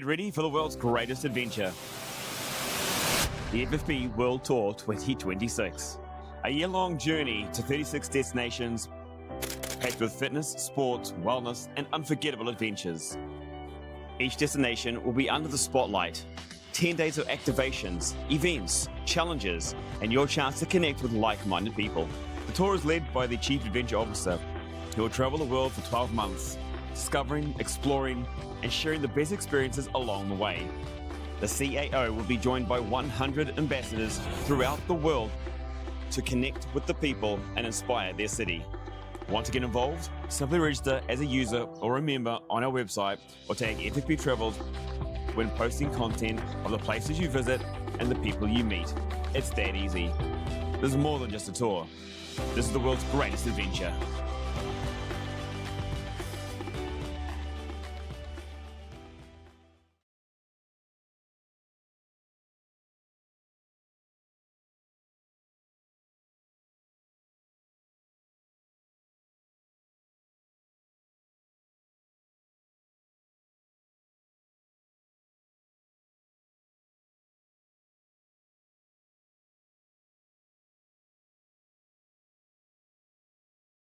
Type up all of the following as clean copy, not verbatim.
Get ready for the world's greatest adventure. The FFP World Tour 2026. A year-long journey to 36 destinations packed with fitness, sports, wellness, and unforgettable adventures. Each destination will be under the spotlight. 10 days of activations, events, challenges, and your chance to connect with like-minded people. The tour is led by the Chief Adventure Officer, who will travel the world for 12 months, discovering, exploring, and sharing the best experiences along the way. The CAO will be joined by 100 ambassadors throughout the world to connect with the people and inspire their city. Want to get involved? Simply register as a user or a member on our website or tag FFP Travels when posting content of the places you visit and the people you meet. It's that easy. This is more than just a tour. This is the world's greatest adventure.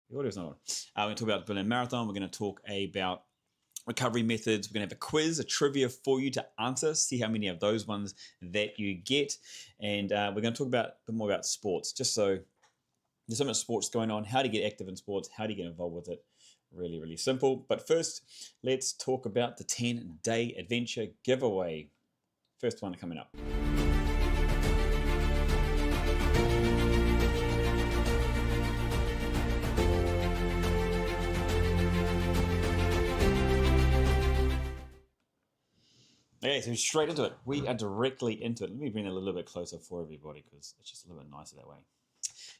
The audio's not on. We're going to talk about the Berlin Marathon. We're going to talk about recovery methods. We're going to have a quiz, a trivia for you to answer, see how many of those ones that you get. And we're going to talk a bit more about sports, just so there's so much sports going on, how to get active in sports, how to get involved with it. Really, really simple. But first, let's talk about the 10-day adventure giveaway. First one coming up. Okay, so straight into it. We are directly into it. Let me bring it a little bit closer for everybody because it's just a little bit nicer that way.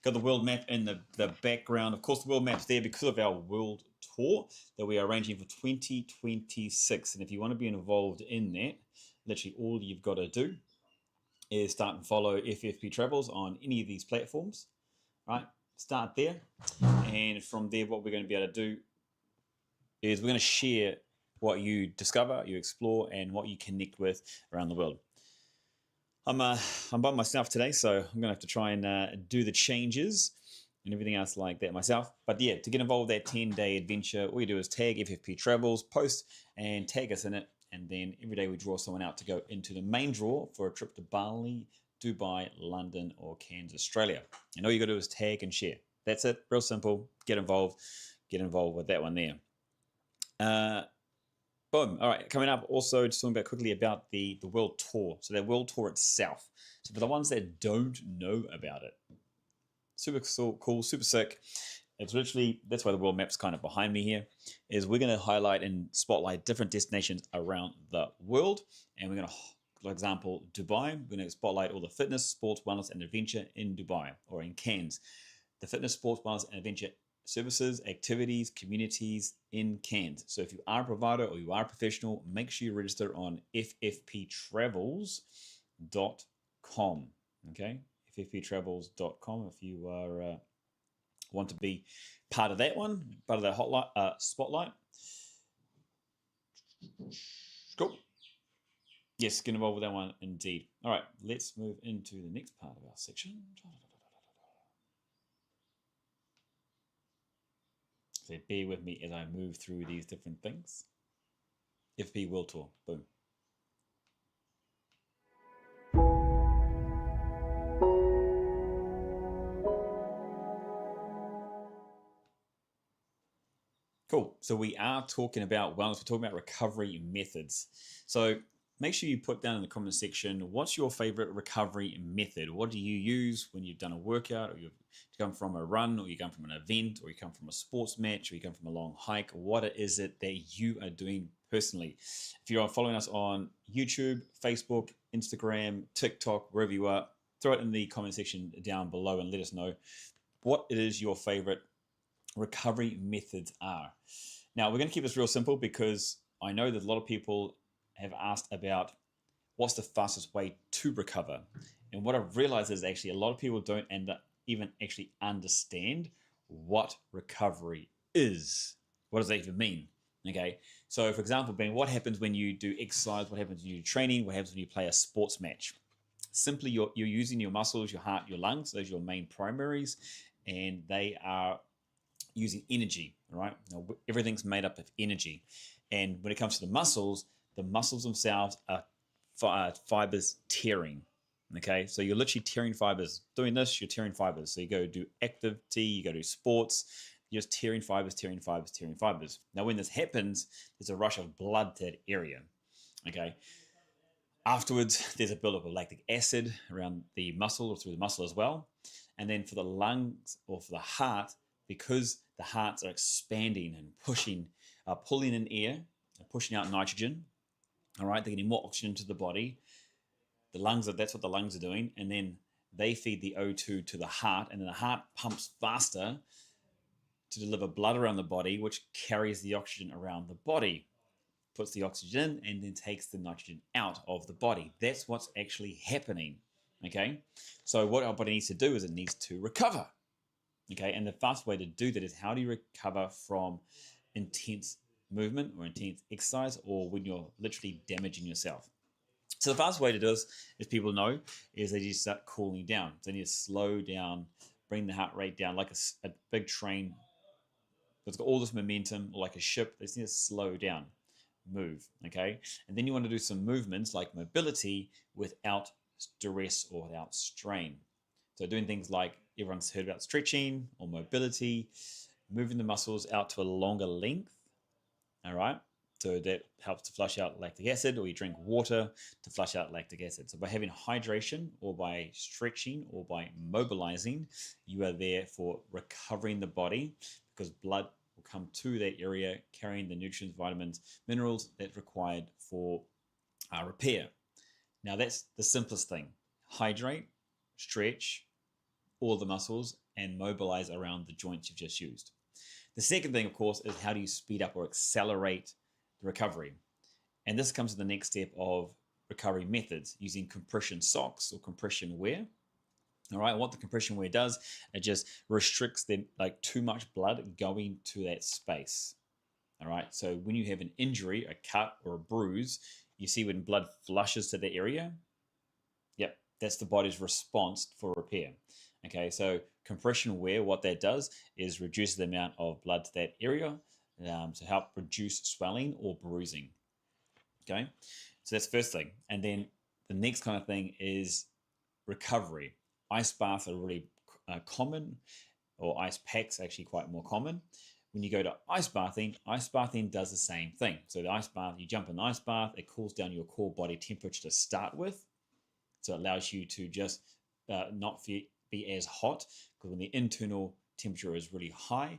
Got the world map in the background. Of course, the world map's there because of our world tour that we are arranging for 2026. And if you want to be involved in that, literally all you've got to do is start and follow FFP Travels on any of these platforms. Right? Start there. And from there, what we're going to be able to do is we're going to share what you discover, you explore, and what you connect with around the world. I'm by myself today, so I'm going to have to try and do the changes and everything else like that myself. But yeah, to get involved with that 10-day adventure, all you do is tag FFP Travels, post, and tag us in it. And then every day we draw someone out to go into the main draw for a trip to Bali, Dubai, London, or Cairns, Australia. And all you got to do is tag and share. That's it. Real simple. Get involved. Get involved with that one there. Boom. All right, coming up also just talking quickly about the world tour. So that world tour itself. So for the ones that don't know about it, super cool, super sick. It's literally, that's why the world map's kind of behind me here, is we're going to highlight and spotlight different destinations around the world. And we're going to, for example, Dubai, we're going to spotlight all the fitness, sports, wellness, and adventure in Dubai or in Cairns. The fitness, sports, wellness, and adventure services, activities, communities in Cairns. So if you are a provider or you are a professional, make sure you register on ffptravels.com. Okay, ffptravels.com if you are want to be part of that one, part of that spotlight. Cool. Yes, get involved with that one indeed. All right, let's move into the next part of our section. So bear with me as I move through these different things. FP World Tour, boom. Cool. So we are talking about wellness. We're talking about recovery methods. So make sure you put down in the comment section, what's your favorite recovery method? What do you use when you've done a workout, or you've come from a run, or you come from an event, or you come from a sports match, or you come from a long hike? What is it that you are doing personally? If you are following us on YouTube, Facebook, Instagram, TikTok, wherever you are, throw it in the comment section down below and let us know what it is your favorite recovery methods are. Now, we're going to keep this real simple because I know that a lot of people have asked about what's the fastest way to recover. And what I've realized is actually a lot of people don't even actually understand what recovery is. What does that even mean? Okay, so for example, Ben, what happens when you do exercise? What happens when you do training? What happens when you play a sports match? Simply, you're using your muscles, your heart, your lungs. Those are your main primaries, and they are using energy. All right, now, everything's made up of energy, and when it comes to the muscles themselves are fibers tearing. Okay, so you're literally tearing fibers. Doing this, you're tearing fibers. So you go do activity, you go do sports, you're just tearing fibers, tearing fibers, tearing fibers. Now, when this happens, there's a rush of blood to that area. Okay, afterwards, there's a buildup of lactic acid around the muscle or through the muscle as well. And then for the lungs or for the heart, because the hearts are expanding and pushing, pulling in air and pushing out nitrogen, all right, they're getting more oxygen to the body. The lungs, that's what the lungs are doing. And then they feed the O2 to the heart, and then the heart pumps faster to deliver blood around the body, which carries the oxygen around the body, puts the oxygen in, and then takes the nitrogen out of the body. That's what's actually happening. Okay, so what our body needs to do is it needs to recover. Okay, and the fast way to do that is, how do you recover from intense movement or intense exercise, or when you're literally damaging yourself? So the fast way to do this, as people know, is they just start cooling down. So they need to slow down, bring the heart rate down like a big train that's got all this momentum, or like a ship. They just need to slow down, move, okay? And then you want to do some movements like mobility without duress or without strain. So doing things like everyone's heard about stretching or mobility, moving the muscles out to a longer length, all right? So that helps to flush out lactic acid, or you drink water to flush out lactic acid. So by having hydration, or by stretching, or by mobilizing, you are there for recovering the body, because blood will come to that area carrying the nutrients, vitamins, minerals that's required for repair. Now that's the simplest thing. Hydrate, stretch all the muscles, and mobilize around the joints you've just used. The second thing, of course, is how do you speed up or accelerate the recovery? And this comes to the next step of recovery methods, using compression socks or compression wear. All right, what the compression wear does, it just restricts too much blood going to that space. All right, so when you have an injury, a cut or a bruise, you see when blood flushes to the area, yep, that's the body's response for repair. Okay, so compression wear, what that does is reduce the amount of blood to that area to help reduce swelling or bruising. Okay, so that's the first thing. And then the next kind of thing is recovery. Ice baths are really common, or ice packs actually quite more common. When you go to ice bathing does the same thing. So the ice bath, you jump in the ice bath, it cools down your core body temperature to start with. So it allows you to just not be as hot, because when the internal temperature is really high,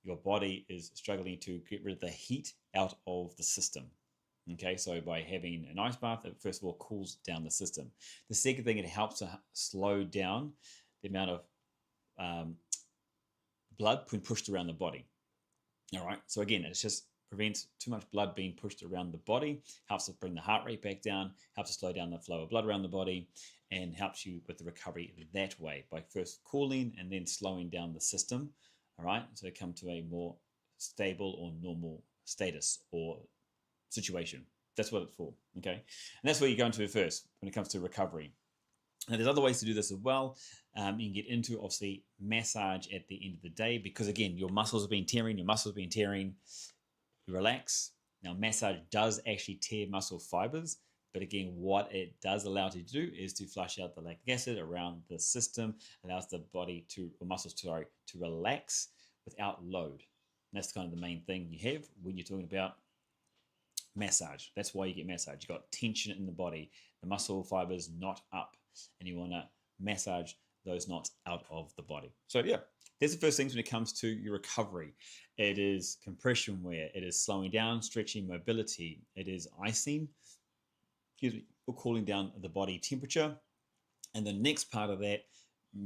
your body is struggling to get rid of the heat out of the system. Okay, so by having an ice bath, it first of all cools down the system. The second thing, it helps to slow down the amount of blood being pushed around the body. All right, so again, it just prevents too much blood being pushed around the body, helps to bring the heart rate back down, helps to slow down the flow of blood around the body, and helps you with the recovery that way, by first cooling and then slowing down the system. All right, so come to a more stable or normal status or situation. That's what it's for. Okay, and that's what you go into first when it comes to recovery. Now, there's other ways to do this as well. You can get into, obviously, massage at the end of the day, because again, your muscles have been tearing, you relax. Now, massage does actually tear muscle fibers, but again, what it does allow you to do is to flush out the lactic acid around the system, allows the body to relax without load. And that's kind of the main thing you have when you're talking about massage. That's why you get massage. You've got tension in the body, the muscle fibers not up, and you want to massage those knots out of the body. So yeah, there's the first things when it comes to your recovery. It is compression wear, it is slowing down, stretching, mobility, it is icing, or cooling down the body temperature. And the next part of that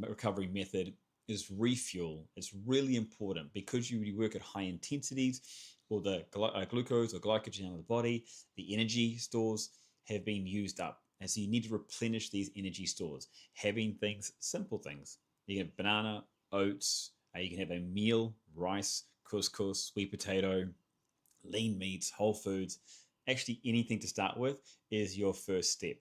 recovery method is refuel. It's really important, because you work at high intensities, or the glucose or glycogen out of the body, the energy stores have been used up. And so you need to replenish these energy stores. Having things, simple things. You can have banana, oats, you can have a meal, rice, couscous, sweet potato, lean meats, whole foods, actually anything to start with is your first step.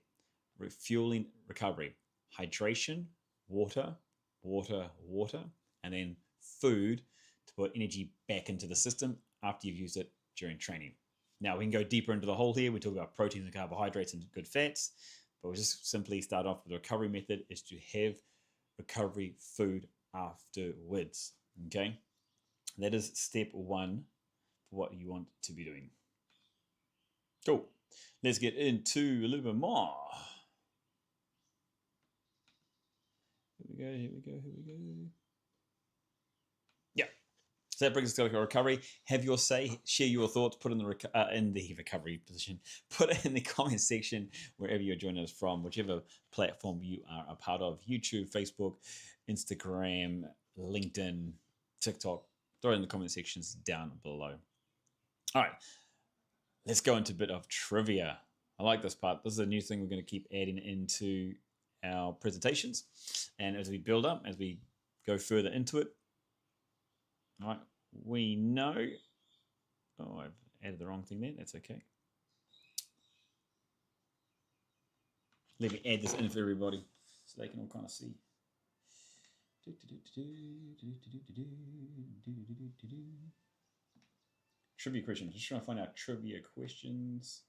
Refueling recovery, hydration, water, water, and then food to put energy back into the system after you've used it during training. Now we can go deeper into the whole here. We talk about proteins and carbohydrates and good fats, but we'll just simply start off with the recovery method is to have recovery food afterwards. Okay, that is step one for what you want to be doing. Cool. Let's get into a little bit more. Here we go. Yeah. So that brings us to recovery. Have your say, share your thoughts, put in the recovery position, put it in the comment section wherever you're joining us from, whichever platform you are a part of, YouTube, Facebook, Instagram, LinkedIn, TikTok. Throw it in the comment sections down below. All right, let's go into a bit of trivia. I like this part. This is a new thing we're going to keep adding into our presentations. And as we build up, as we go further into it, all right, we know, oh, I've added the wrong thing there. That's okay. Let me add this in for everybody so they can all kind of see. Trivia questions. Just trying to find out trivia questions.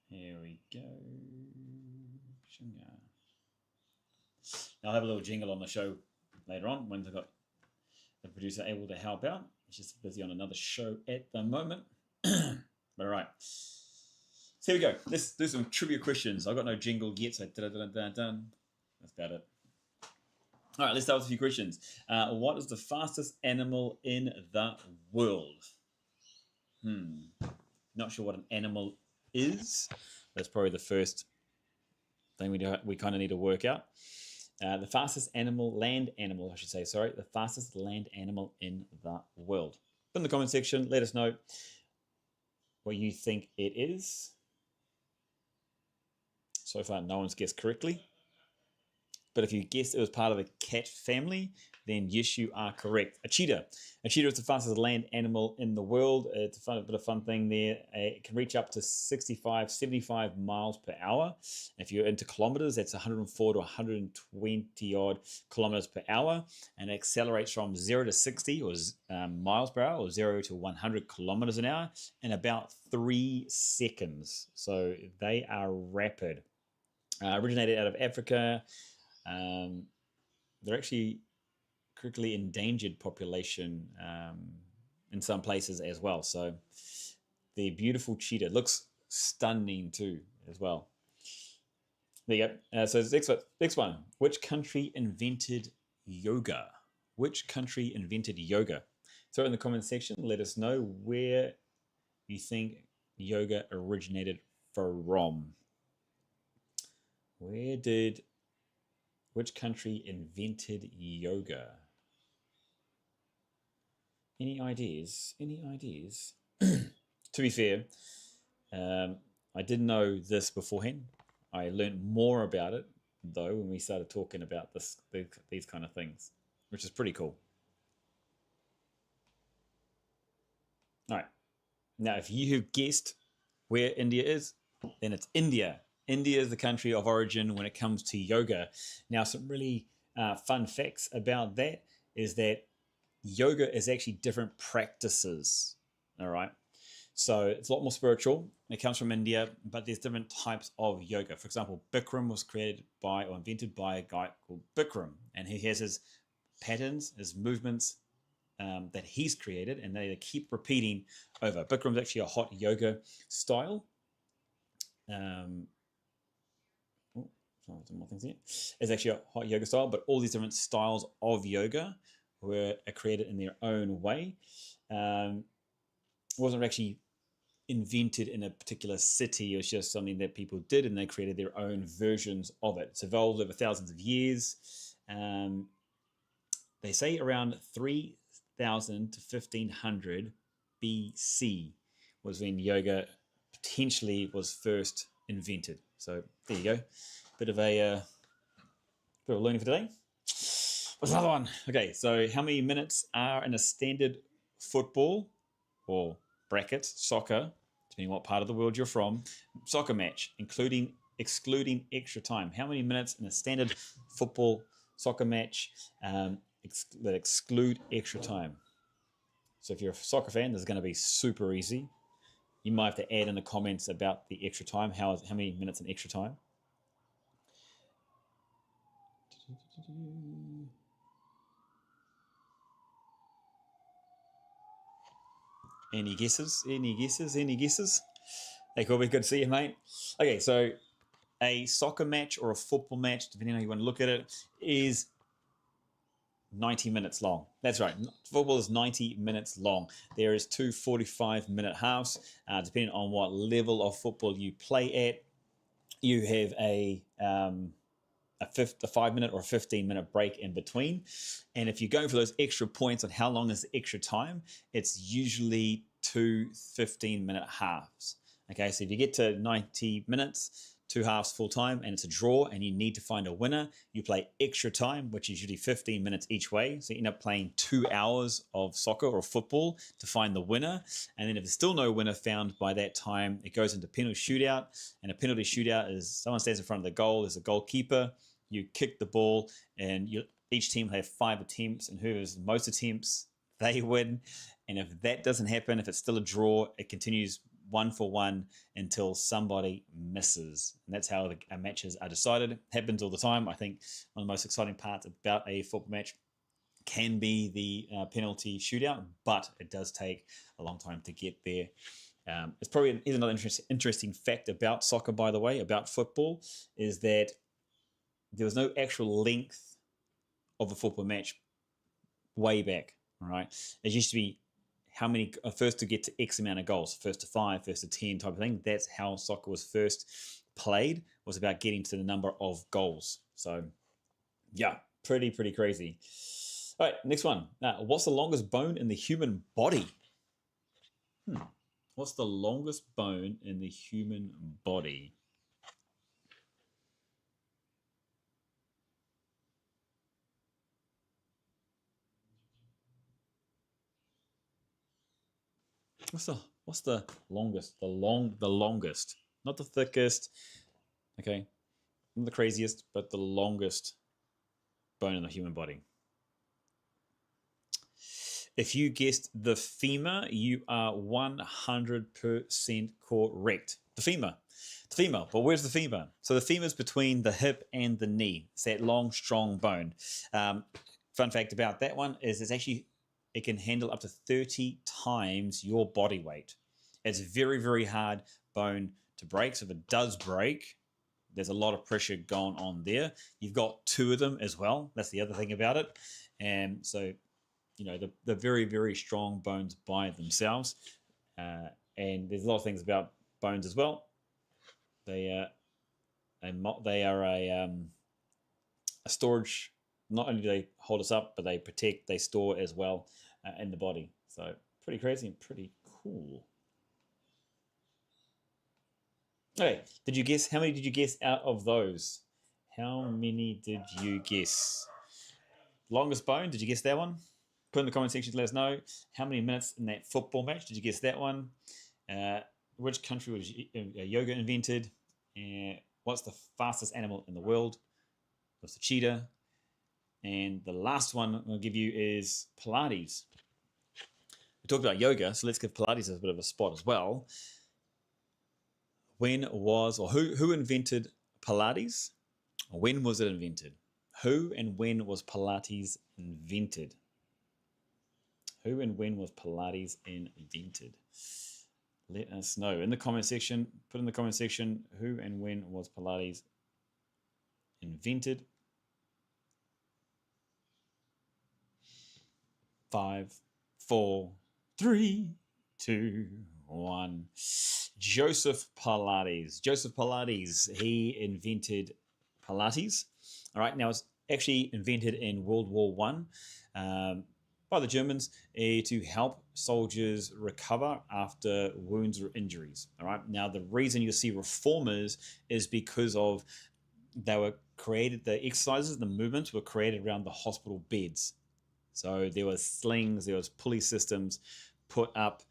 Here we go. I'll have a little jingle on the show later on when I've got the producer able to help out. He's just busy on another show at the moment. All right. So here we go. Let's do some trivia questions. I've got no jingle yet, so that's about it. All right, let's start with a few questions. What is the fastest animal in the world? Not sure what an animal is. That's probably the first thing we kind of need to work out. The fastest land animal, I should say, sorry. The fastest land animal in the world. Put in the comment section, let us know what you think it is. So far, no one's guessed correctly. But if you guessed it was part of the cat family, then yes, you are correct. A cheetah. A cheetah is the fastest land animal in the world. It's a bit of fun thing there. It can reach up to 65, 75 miles per hour. If you're into kilometers, that's 104 to 120 odd kilometers per hour. And it accelerates from 0 to 60 or miles per hour, or 0 to 100 kilometers an hour in about 3 seconds. So they are rapid. Originated out of Africa. They're actually critically endangered population in some places as well. So the beautiful cheetah looks stunning too as well. There you go. So the next one. Which country invented yoga? Which country invented yoga? Throw it in the comment section. Let us know where you think yoga originated from. Which country invented yoga? Any ideas? To be fair, I didn't know this beforehand. I learned more about it, though, when we started talking about these kind of things, which is pretty cool. All right. Now, if you have guessed where India is, then it's India. India is the country of origin when it comes to yoga. Now, some really fun facts about that is that yoga is actually different practices. All right. So it's a lot more spiritual. It comes from India, but there's different types of yoga. For example, Bikram was created by or invented by a guy called Bikram, and he has his patterns, his movements that he's created, and they keep repeating over. Bikram's actually a hot yoga style. Some more things here. It's actually a hot yoga style, but all these different styles of yoga were created in their own way. It wasn't actually invented in a particular city. It was just something that people did, and they created their own versions of it. It's evolved over thousands of years. They say around 3,000 to 1,500 BC was when yoga potentially was first invented. So there you go. Bit of a learning for today. What's another one? Okay, so how many minutes are in a standard football or brackets soccer, depending what part of the world you're from, soccer match, excluding extra time? How many minutes in a standard football soccer match that exclude extra time? So if you're a soccer fan, this is going to be super easy. You might have to add in the comments about the extra time. How many minutes in extra time? Any guesses? Any guesses? Any guesses? Hey, Corby, good to see you, mate. Okay, so a soccer match or a football match, depending on how you want to look at it, is 90 minutes long. That's right. Football is 90 minutes long. There is two 45-minute halves, depending on what level of football you play at. You have a 5-minute or a 15-minute break in between. And if you're going for those extra points on how long is the extra time, it's usually two 15-minute halves. Okay, so if you get to 90 minutes, two halves full time, and it's a draw, and you need to find a winner, you play extra time, which is usually 15 minutes each way. So you end up playing 2 hours of soccer or football to find the winner. And then if there's still no winner found by that time, it goes into penalty shootout. And a penalty shootout is someone stands in front of the goal, there's a goalkeeper, you kick the ball, and each team will have 5 attempts, and whoever's most attempts, they win. And if that doesn't happen, if it's still a draw, it continues 1-for-1 until somebody misses. And that's how the matches are decided. It happens all the time. I think one of the most exciting parts about a football match can be the penalty shootout, but it does take a long time to get there. It's probably another interesting fact about soccer, by the way, about football, is that there was no actual length of a football match way back. All right, it used to be how many first to get to X amount of goals, first to 5, first to 10 type of thing. That's how soccer was first played, was about getting to the number of goals. So yeah, pretty crazy. All right, next one. What's the longest bone in the human body? What's the longest bone in the human body? What's the longest? The longest, not the thickest. Okay, not the craziest, but the longest bone in the human body. If you guessed the femur, you are 100% correct. The femur. But where's the femur? So the femur is between the hip and the knee. It's that long, strong bone. Fun fact about that one is it can handle up to 30 times your body weight. It's very hard bone to break. So if it does break, there's a lot of pressure going on there. You've got 2 of them as well. That's the other thing about it. And so, you know, the very strong bones by themselves. And there's a lot of things about bones as well. They are a storage. Not only do they hold us up, but they protect, they store as well in the body. So pretty crazy and pretty cool. Okay, did you guess? How many did you guess out of those? How many did you guess? Longest bone, did you guess that one? Put in the comment section to let us know. How many minutes in that football match? Did you guess that one? Which country was yoga invented? What's the fastest animal in the world? What's the cheetah? And the last one I'm going to give you is Pilates. We talked about yoga, so let's give Pilates a bit of a spot as well. Who invented Pilates? When was it invented? Who and when was Pilates invented? Who and when was Pilates invented? Let us know in the comment section. Put in the comment section who and when was Pilates invented. 5, 4, 3, 2, 1. Joseph Pilates. Joseph Pilates. He invented Pilates. All right. Now it's actually invented in World War I by the Germans to help soldiers recover after wounds or injuries. All right. Now, the reason you see reformers is because of they were created, the exercises, the movements were created around the hospital beds. So there was slings, there was pulley systems put up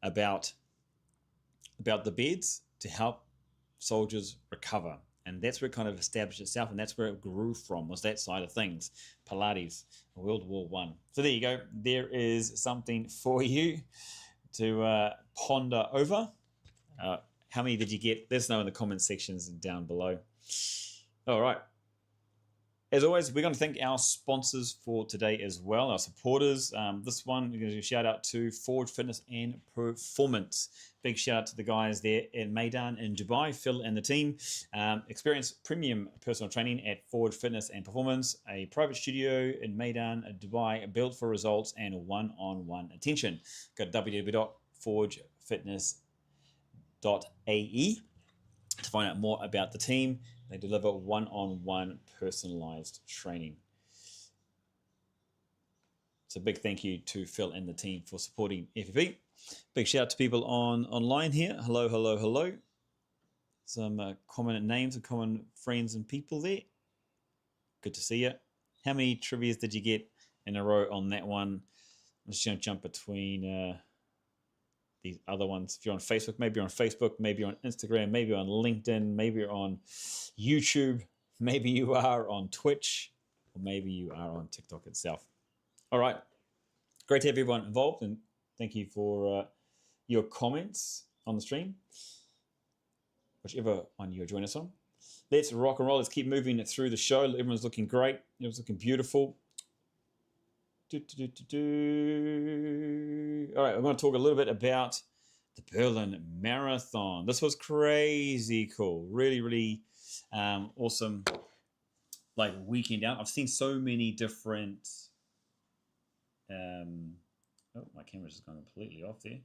about the beds to help soldiers recover. And that's where it kind of established itself, and that's where it grew from, was that side of things. Pilates, World War I. So there you go. There is something for you to ponder over. How many did you get? Let us know in the comment sections down below. All right. As always, we're going to thank our sponsors for today as well, our supporters. This one, we're going to do a shout out to Forge Fitness and Performance. Big shout out to the guys there in Meydan in Dubai, Phil and the team. Experience premium personal training at Forge Fitness and Performance, a private studio in Meydan, Dubai, built for results and one-on-one attention. Go to www.forgefitness.ae to find out more about the team. They deliver one-on-one personalized training. So big thank you to Phil and the team for supporting FFP. Big shout out to people online here. Hello, hello, hello. Some common names and common friends and people there. Good to see you. How many trivias did you get in a row on that one? I'm just going to jump between these other ones. If you're on Facebook, maybe you're on Facebook, maybe you're on Instagram, maybe you're on LinkedIn, maybe you're on YouTube, maybe you are on Twitch, or maybe you are on TikTok itself. All right. Great to have everyone involved, and thank you for your comments on the stream, whichever one you're joining us on. Let's rock and roll. Let's keep moving through the show. Everyone's looking great. Everyone's looking beautiful. All right, I'm going to talk a little bit about the Berlin Marathon. This was crazy cool. Really, really awesome, like, weekend out. I've seen so many different... oh, my camera's just gone completely off there.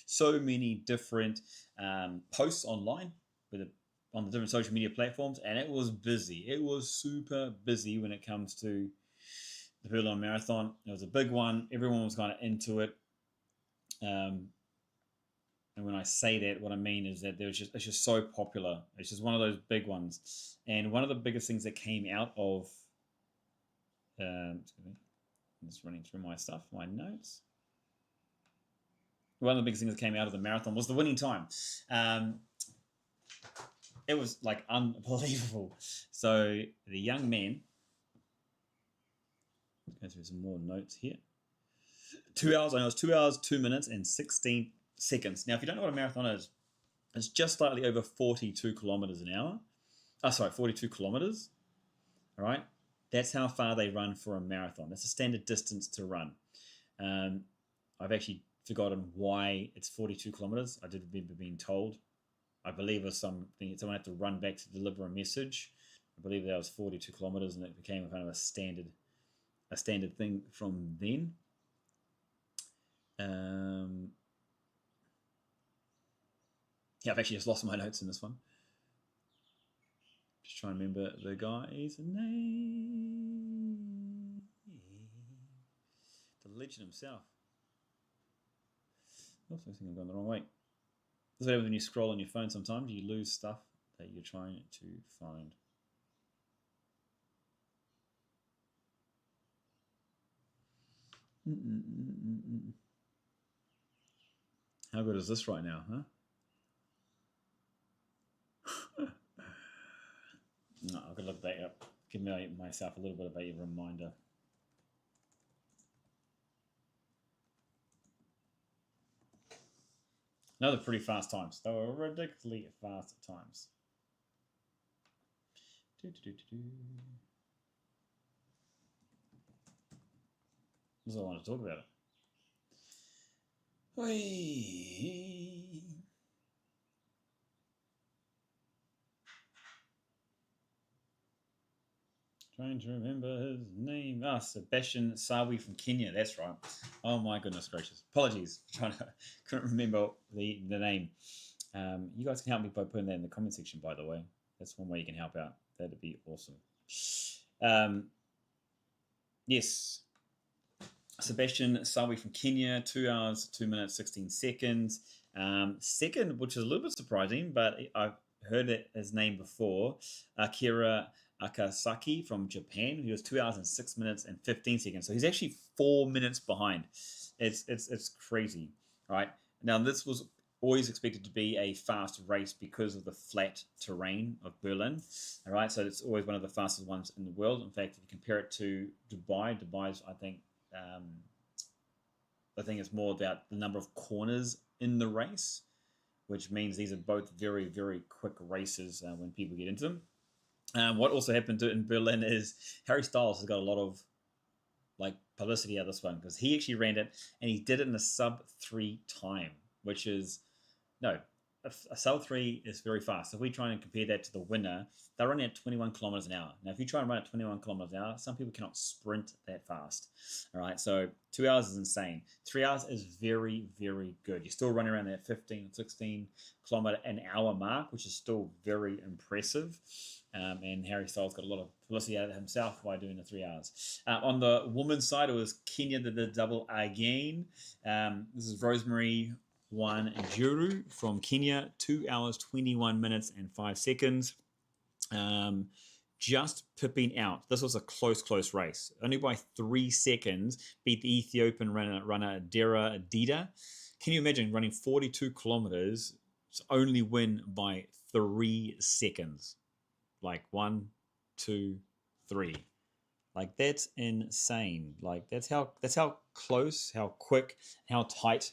So many different posts online on the different social media platforms, and it was busy. It was super busy when it comes to the Berlin Marathon. It was a big one. Everyone was kind of into it. And when I say that, what I mean is that it's just so popular. It's just one of those big ones. And one of the biggest things that came out of... I'm just running through my stuff, my notes. One of the biggest things that came out of the marathon was the winning time. It was like unbelievable. So the young man... Go through some more notes here. 2 hours, I know it's 2 hours, 2 minutes, and 16 seconds. Now, if you don't know what a marathon is, it's just slightly over 42 kilometers an hour. 42 kilometers. All right. That's how far they run for a marathon. That's a standard distance to run. I've actually forgotten why it's 42 kilometers. I did remember being told. I believe it was someone had to run back to deliver a message. I believe that was 42 kilometers, and it became kind of a standard thing from then. Yeah, I've actually just lost my notes in this one. Just trying to remember the guy's name. The legend himself. Oops, I think I've gone the wrong way. This is what happens when you scroll on your phone sometimes. You lose stuff that you're trying to find. How good is this right now, huh? No, I've got to look that up. Give myself a little bit of a reminder. No, they're pretty fast times. They were ridiculously fast times. This is what I want to talk about. Trying to remember his name. Sebastian Sawi from Kenya. That's right. Oh my goodness gracious. Apologies. Couldn't remember the name. You guys can help me by putting that in the comment section, by the way. That's one way you can help out. That'd be awesome. Yes. Sebastian Sawi from Kenya, 2 hours, 2 minutes, 16 seconds. Second, which is a little bit surprising, but I've heard his name before, Akira Akasaki from Japan. He was 2 hours and 6 minutes and 15 seconds. So he's actually 4 minutes behind. It's crazy, right? Now, this was always expected to be a fast race because of the flat terrain of Berlin. All right, so it's always one of the fastest ones in the world. In fact, if you compare it to Dubai's, I think it's more about the number of corners in the race, which means these are both very, very quick races when people get into them. What also happened in Berlin is Harry Styles has got a lot of publicity out of this one because he actually ran it and he did it in a sub-3 time, which is no, a sub-3 is very fast. If we try and compare that to the winner, they're running at 21 kilometers an hour. Now, if you try and run at 21 kilometers an hour, some people cannot sprint that fast. All right, so 2 hours is insane. 3 hours is very, very good. You're still running around that 15, 16 kilometer an hour mark, which is still very impressive. And Harry Styles got a lot of publicity out of himself by doing the 3 hours. On the women's side, it was Kenya did the double again. This is Rosemary Wanjiru from Kenya, 2 hours, 21 minutes and 5 seconds. Just pipping out. This was a close race. Only by 3 seconds beat the Ethiopian runner Dera Dida. Can you imagine running 42 kilometers to only win by 3 seconds? Like 1, 2, 3. Like that's insane. Like that's how close, how quick, how tight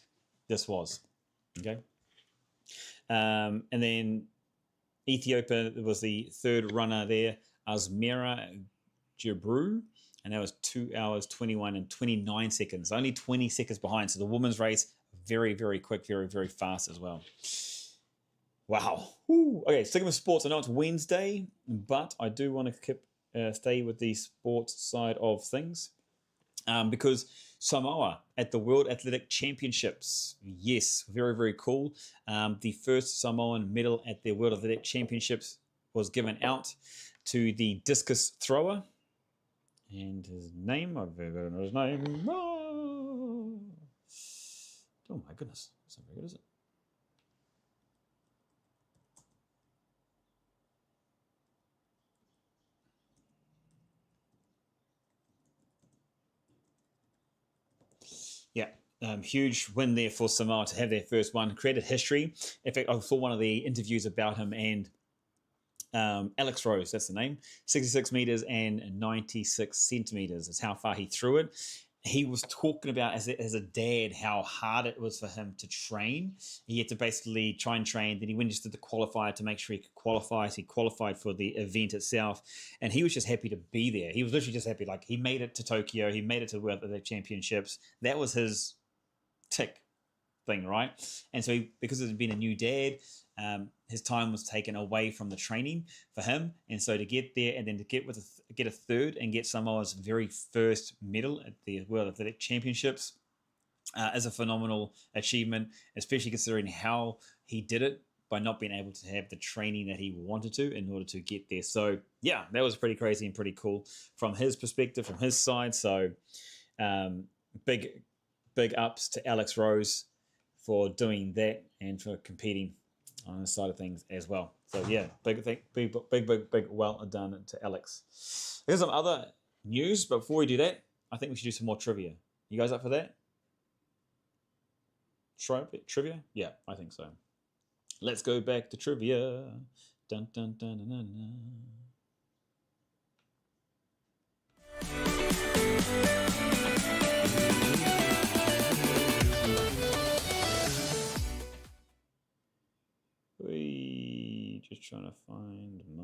this was. Okay. And then Ethiopia was the third runner there, Asmera Jibru, and that was 2 hours, 21 and 29 seconds. Only 20 seconds behind. So the women's race, very, very quick, very, very fast as well. Wow. Woo. Okay, sticking with sports. I know it's Wednesday, but I do want to stay with the sports side of things because Samoa at the World Athletic Championships. Yes, very, very cool. The first Samoan medal at the World Athletic Championships was given out to the discus thrower. And his name, I've forgotten his name. Oh my goodness. That's not very good, is it? Yeah, huge win there for Samoa to have their first one. Created history. In fact, I saw one of the interviews about him and Alex Rose, that's the name. 66 meters and 96 centimeters is how far he threw it. He was talking about as a dad how hard it was for him to train. He had to basically try and train. Then he went just did the qualifier to make sure he could qualify. So he qualified for the event itself, and he was just happy to be there. He was literally just happy. Like he made it to Tokyo. He made it to the World Athletic Championships. That was his tick thing, right? And so because it had been a new dad, his time was taken away from the training for him, and so to get there and then to get a third and get Samoa's very first medal at the World Athletic Championships is a phenomenal achievement, especially considering how he did it by not being able to have the training that he wanted to in order to get there. So yeah, that was pretty crazy and pretty cool from his perspective, from his side. So big ups to Alex Rose for doing that and for competing on the side of things as well. So yeah, big well done to Alex. There's some other news, but before we do that, I think we should do some more trivia. You guys up for that? Trivia? Yeah, I think so. Let's go back to trivia. Dun, dun, dun, dun, dun, dun. Just trying to find my...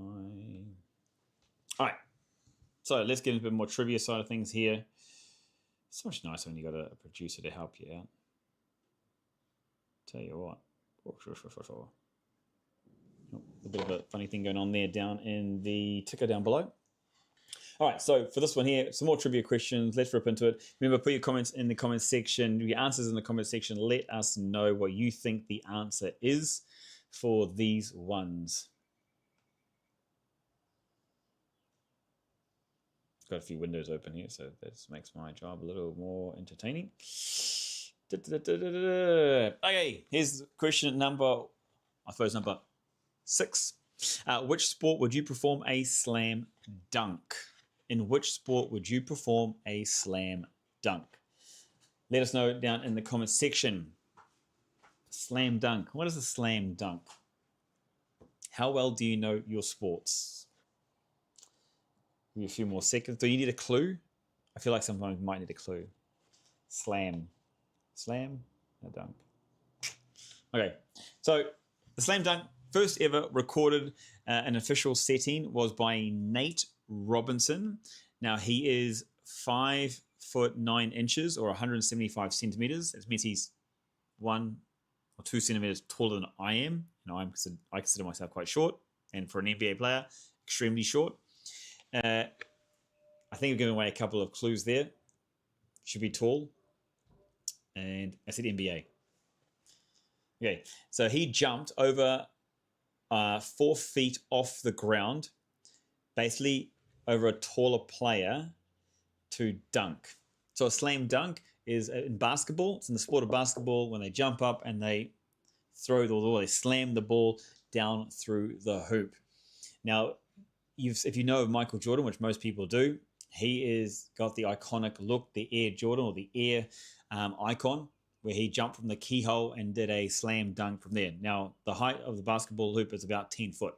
All right. So let's get into a bit more trivia side of things here. It's so much nicer when you got a producer to help you out. Tell you what. A bit of a funny thing going on there down in the ticker down below. All right, so for this one here, some more trivia questions. Let's rip into it. Remember, put your comments in the comments section, your answers in the comments section. Let us know what you think the answer is for these ones. got a few windows open here, so this makes my job a little more entertaining. Okay, here's question number 6. Which sport would you perform a slam dunk? In which sport would you perform a slam dunk? Let us know down in the comments section. Slam dunk. What is a slam dunk? How well do you know your sports? Give you a few more seconds. Do you need a clue? I feel like sometimes you might need a clue. Slam. Slam? A dunk. Okay. So the slam dunk, first ever recorded an official setting, was by Nate Robinson. Now he is 5'9" or 175 centimeters. It means he's 1 or 2 centimeters taller than I am. I consider myself quite short, and for an NBA player, extremely short. I think I've given away a couple of clues there. Should be tall, and I said NBA. Okay, so he jumped over 4 feet off the ground, basically over a taller player to dunk. So a slam dunk is in basketball. It's in the sport of basketball when they jump up and they throw the ball, they slam the ball down through the hoop. Now, if you know of Michael Jordan, which most people do, he is got the iconic look, the Air Jordan or the Air icon, where he jumped from the keyhole and did a slam dunk from there. Now, the height of the basketball hoop is about 10 foot.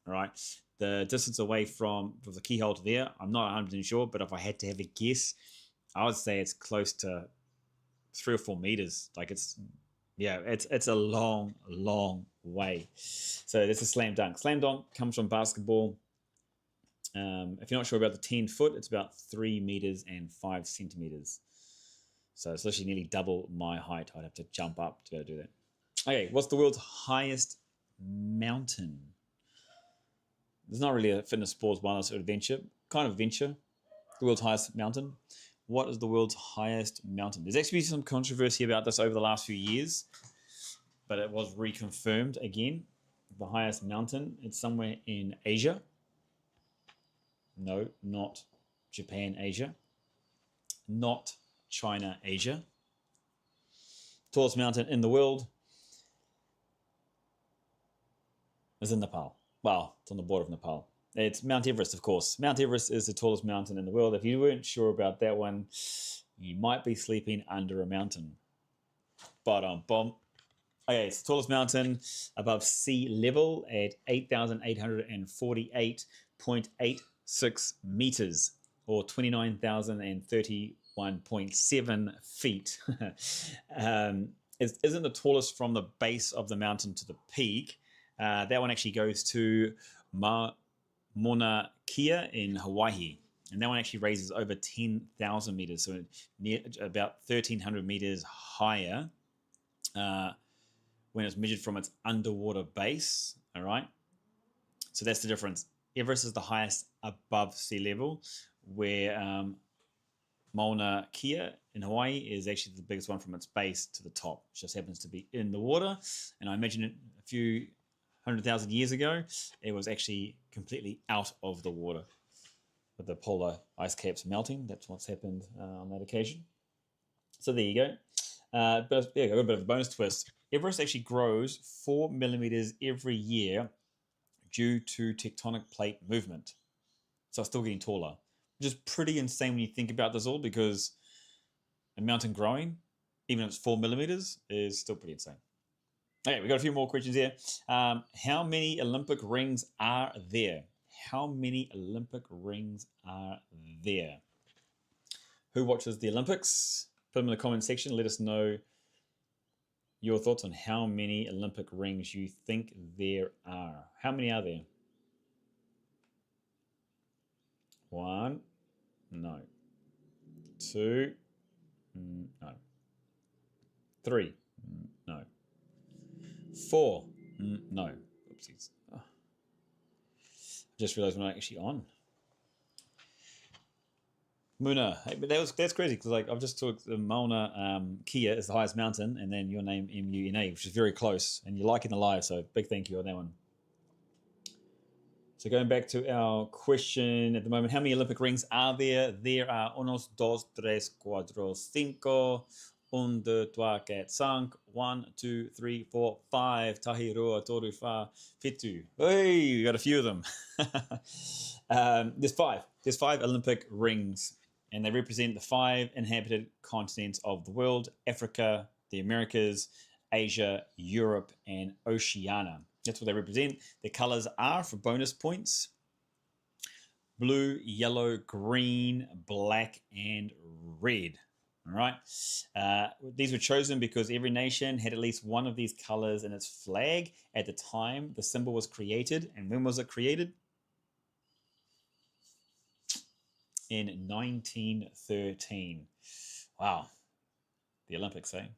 All right. The distance away from the keyhole to there, I'm not 100% sure, but if I had to have a guess, I would say it's close to 3 or 4 meters. Like it's a long, long way. So that's a slam dunk. Slam dunk comes from basketball. If you're not sure about the 10 foot, it's about 3 meters and 5 centimeters. So it's literally nearly double my height. I'd have to jump up to be able to do that. Okay, what's the world's highest mountain? There's not really a fitness, sports, wellness, or adventure. Kind of adventure. The world's highest mountain. What is the world's highest mountain? There's actually some controversy about this over the last few years, but it was reconfirmed again. The highest mountain, it's somewhere in Asia. No, not Japan, Asia. Not China, Asia. Tallest mountain in the world is in Nepal. Well, it's on the border of Nepal. It's Mount Everest, of course. Mount Everest is the tallest mountain in the world. If you weren't sure about that one, you might be sleeping under a mountain. Bomb. Okay, it's the tallest mountain above sea level at 8,848.86 meters, or 29,031.7 feet. It isn't the tallest from the base of the mountain to the peak. That one actually goes to Mauna Kea in Hawaii. And that one actually raises over 10,000 meters, so near about 1,300 meters higher when it's measured from its underwater base. All right. So that's the difference. Everest is the highest above sea level, where Mauna Kea in Hawaii is actually the biggest one from its base to the top. It just happens to be in the water. And I imagine it a few 100,000 years ago, it was actually completely out of the water. With the polar ice caps melting, that's what's happened on that occasion. So there you go. But yeah, a bit of a bonus twist. Everest actually grows 4 millimeters every year due to tectonic plate movement. So it's still getting taller, which is pretty insane when you think about this all, because a mountain growing, even if it's 4 millimeters, is still pretty insane. Okay, we've got a few more questions here. How many Olympic rings are there? How many Olympic rings are there? Who watches the Olympics? Put them in the comment section. Let us know your thoughts on how many Olympic rings you think there are. How many are there? 1, no. 2, no. 3, no. 4, no. Oopsies. Oh. Just realized we're not actually on. Muna, hey, but that's crazy, because like I've just talked. Mauna Kea is the highest mountain, and then your name Muna, which is very close, and you're liking the live, so big thank you on that one. So going back to our question at the moment, how many Olympic rings are there? There are unos, dos, tres, cuatro, cinco, un, dos, trois, quatre, cinq, 1, 2, 3, 4, 5, tahi, roa, toru, fa, fitu. Hey, you got a few of them. There's five. There's 5 Olympic rings, and they represent the 5 inhabited continents of the world: Africa, the Americas, Asia, Europe, and Oceania. That's what they represent. Their colors are, for bonus points, blue, yellow, green, black, and red. All right. These were chosen because every nation had at least one of these colors in its flag at the time the symbol was created. And when was it created? In 1913. Wow. The Olympics, eh?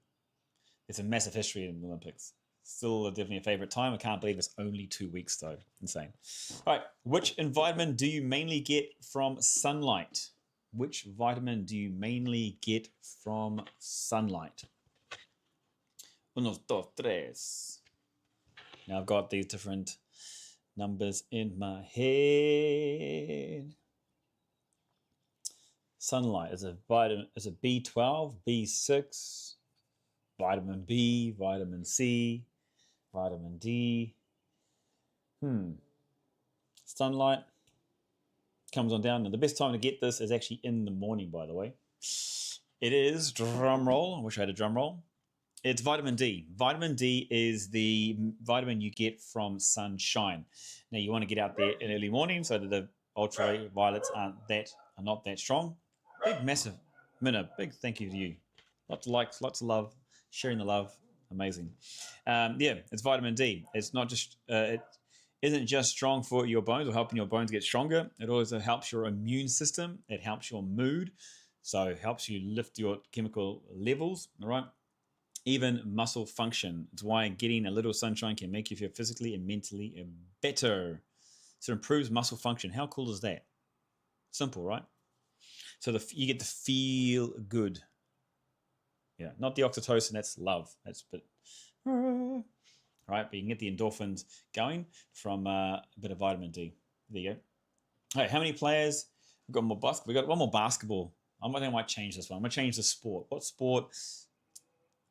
It's a massive history in the Olympics. Still definitely a favorite time. I can't believe it's only 2 weeks though. Insane. All right. Which vitamin do you mainly get from sunlight? Which vitamin do you mainly get from sunlight? Unos, dos, tres. Now I've got these different numbers in my head. Sunlight is a vitamin. Is a B12, B6, vitamin B, vitamin C, vitamin D. Sunlight comes on down. Now, the best time to get this is actually in the morning, by the way. It is, drum roll, I wish I had a drum roll. It's vitamin D. Vitamin D is the vitamin you get from sunshine. Now, you want to get out there in early morning so that the ultraviolets are not that strong. Big, massive, Minna, big thank you to you. Lots of likes, lots of love, sharing the love. Amazing. It's vitamin D. It's not just, it isn't just strong for your bones or helping your bones get stronger. It also helps your immune system. It helps your mood. So it helps you lift your chemical levels, all right? Even muscle function. It's why getting a little sunshine can make you feel physically and mentally better. So it improves muscle function. How cool is that? Simple, right? So you get to feel good. Yeah, not the oxytocin, that's love. That's right, but you can get the endorphins going from a bit of vitamin D. There you go. All right, how many players? We've got more basketball. We've got one more basketball. I think I might change this one. I'm going to change the sport. What sport?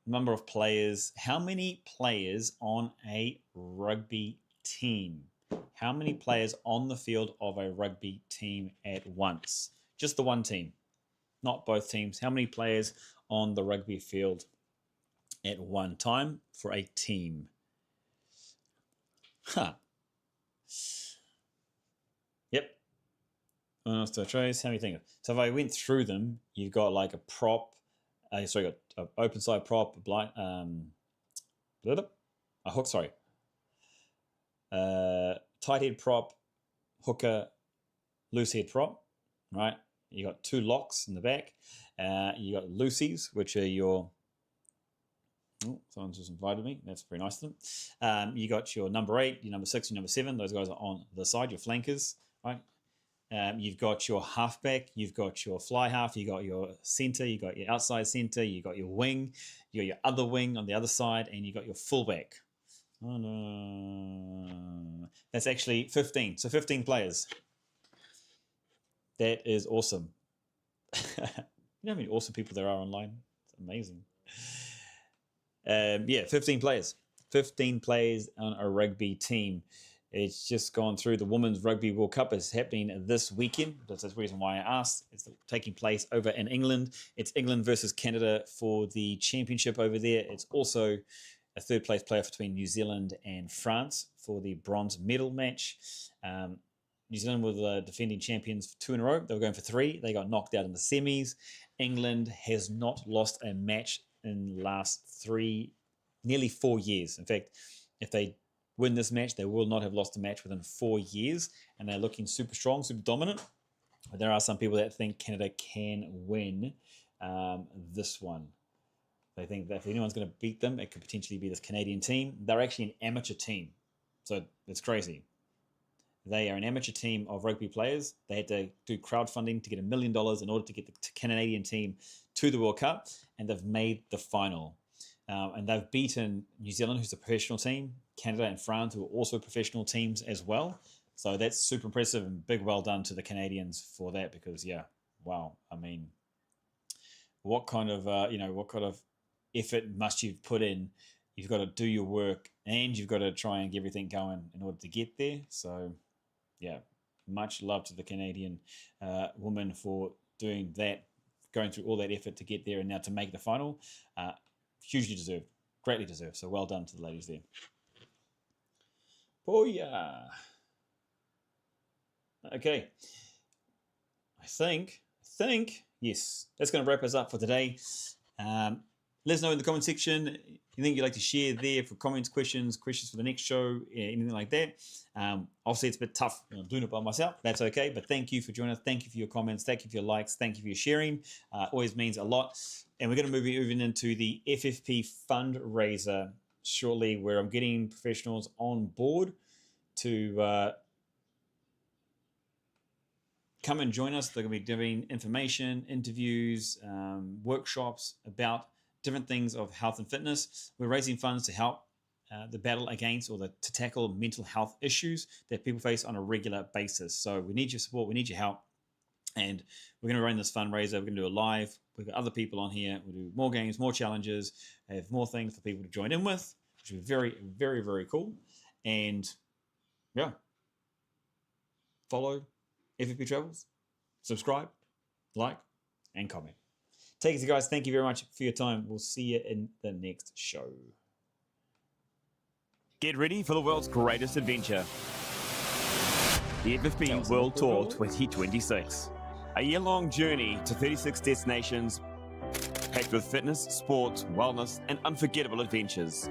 Number of players. How many players on a rugby team? How many players on the field of a rugby team at once? Just the one team, not both teams. How many players on the rugby field at one time for a team? Yep. How many think of? So if I went through them, you've got like a prop. Got an open side prop, a hook. Tight head prop, hooker, loose head prop. Right. You got 2 locks in the back. You got loosies, which are your. Oh, someone's just invited me. That's very nice of them. You got your number 8, your number 6, your number 7. Those guys are on the side, your flankers, right? You've got your halfback, you've got your fly half, you got your center, you got your outside center, you got your wing, you got your other wing on the other side, and you got your fullback. Oh no, that's actually 15. So 15 players. That is awesome. You know how many awesome people there are online? It's amazing. 15 players. 15 players on a rugby team. It's just gone through. The Women's Rugby World Cup is happening this weekend. That's the reason why I asked. It's taking place over in England. It's England versus Canada for the championship over there. It's also a third place player between New Zealand and France for the bronze medal match. New Zealand were the defending champions for 2 in a row. They were going for 3. They got knocked out in the semis. England has not lost a match in the last nearly 4 years. In fact, if they win this match, they will not have lost a match within 4 years, and they're looking super strong, super dominant. But there are some people that think Canada can win this one. They think that if anyone's going to beat them, it could potentially be this Canadian team. They're actually an amateur team, so it's crazy. They are an amateur team of rugby players. They had to do crowdfunding to get $1 million in order to get the Canadian team to the World Cup, and they've made the final. And they've beaten New Zealand, who's a professional team, Canada and France, who are also professional teams as well. So that's super impressive, and big well done to the Canadians for that, because yeah, wow. I mean, what kind of effort must you've put in? You've got to do your work, and you've got to try and get everything going in order to get there. So yeah, much love to the Canadian woman for doing that, going through all that effort to get there, and now to make the final. Hugely deserved, greatly deserved. So well done to the ladies there. Booyah! Okay, I think yes, that's going to wrap us up for today. Let us know in the comment section anything you'd like to share there for comments, questions for the next show, anything like that. Obviously, it's a bit tough doing it by myself. That's okay, but thank you for joining us. Thank you for your comments. Thank you for your likes. Thank you for your sharing. Always means a lot. And we're going to move into the FFP Fundraiser shortly, where I'm getting professionals on board to come and join us. They're going to be doing information, interviews, workshops about different things of health and fitness. We're raising funds to help the battle against, or to tackle mental health issues that people face on a regular basis. So we need your support, we need your help, and we're going to run this fundraiser. We're going to do it live. We've got other people on here. We'll do more games, more challenges, have more things for people to join in with, which will be very, very, very cool. And yeah, follow FFP Travels, subscribe, like, and comment. Take it easy, guys. Thank you very much for your time. We'll see you in the next show. Get ready for the world's greatest adventure. The FFP World Tour 2026. A year-long journey to 36 destinations, packed with fitness, sports, wellness, and unforgettable adventures.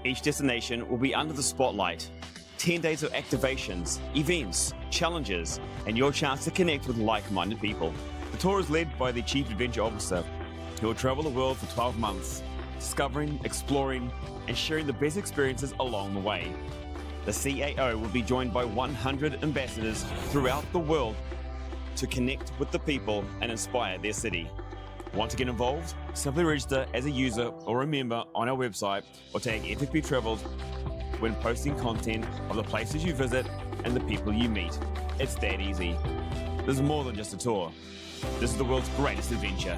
Each destination will be under the spotlight. 10 days of activations, events, challenges, and your chance to connect with like-minded people. The tour is led by the Chief Adventure Officer, who will travel the world for 12 months, discovering, exploring, and sharing the best experiences along the way. The CAO will be joined by 100 ambassadors throughout the world to connect with the people and inspire their city. Want to get involved? Simply register as a user or a member on our website, or tag FFP Travels when posting content of the places you visit and the people you meet. It's that easy. This is more than just a tour. This is the world's greatest adventure.